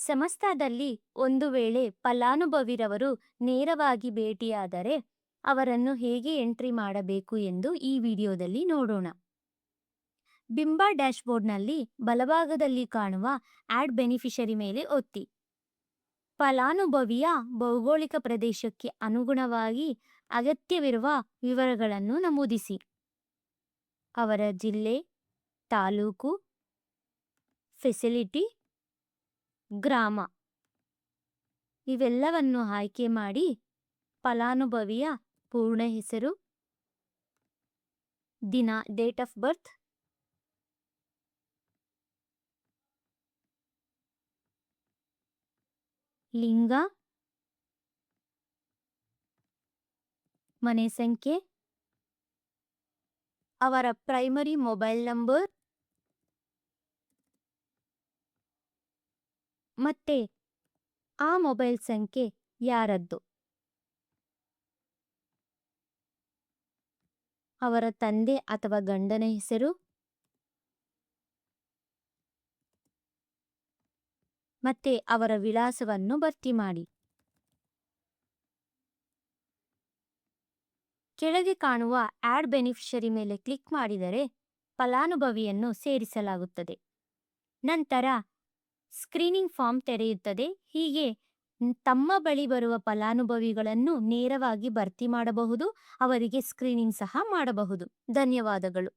ಸಮಸ್ತಾದಲ್ಲಿ ಒಂದು ವೇಳೆ ಫಲಾನುಭವಿರವರು ನೇರವಾಗಿ ಭೇಟಿಯಾದರೆ ಅವರನ್ನು ಹೇಗೆ ಎಂಟ್ರಿ ಮಾಡಬೇಕು ಎಂದು ಈ ವಿಡಿಯೋದಲ್ಲಿ ನೋಡೋಣ. ಬಿಂಬಾ ಡ್ಯಾಶ್ಬೋರ್ಡ್ನಲ್ಲಿ ಬಲಭಾಗದಲ್ಲಿ ಕಾಣುವ ಆಡ್ ಬೆನಿಫಿಷರಿ ಮೇಲೆ ಒತ್ತಿ. ಫಲಾನುಭವಿಯ ಭೌಗೋಳಿಕ ಪ್ರದೇಶಕ್ಕೆ ಅನುಗುಣವಾಗಿ ಅಗತ್ಯವಿರುವ ವಿವರಗಳನ್ನು ನಮೂದಿಸಿ. ಅವರ ಜಿಲ್ಲೆ, ತಾಲೂಕು, ಫೆಸಿಲಿಟಿ, ಗ್ರಾಮ ಇವೆಲ್ಲವನ್ನು ಆಯ್ಕೆ ಮಾಡಿ ಫಲಾನುಭವಿಯ ಪೂರ್ಣ ಹೆಸರು, ದಿನ, ಡೇಟ್ ಆಫ್ ಬರ್ತ್, ಲಿಂಗ, ಮನೆ ಸಂಖ್ಯೆ, ಅವರ ಪ್ರೈಮರಿ ಮೊಬೈಲ್ ನಂಬರ್ ಮತ್ತೆ ಆ ಮೊಬೈಲ್ ಸಂಖ್ಯೆ ಯಾರದ್ದು, ಅವರ ತಂದೆ ಅಥವಾ ಗಂಡನ ಹೆಸರು ಮತ್ತೆ ಅವರ ವಿಳಾಸವನ್ನು ಭರ್ತಿ ಮಾಡಿ. ಕೆಳಗೆ ಕಾಣುವ ಆಡ್ ಬೆನಿಫಿಷರಿ ಮೇಲೆ ಕ್ಲಿಕ್ ಮಾಡಿದರೆ ಫಲಾನುಭವಿಯನ್ನು ಸೇರಿಸಲಾಗುತ್ತದೆ. ನಂತರ ಸ್ಕ್ರೀನಿಂಗ್ ಫಾರ್ಮ್ ತೆರೆಯುತ್ತದೆ. ಹೀಗೆ ತಮ್ಮ ಬಳಿ ಬರುವ ಫಲಾನುಭವಿಗಳನ್ನು ನೇರವಾಗಿ ಭರ್ತಿ ಮಾಡಬಹುದು, ಅವರಿಗೆ ಸ್ಕ್ರೀನಿಂಗ್ ಸಹ ಮಾಡಬಹುದು. ಧನ್ಯವಾದಗಳು.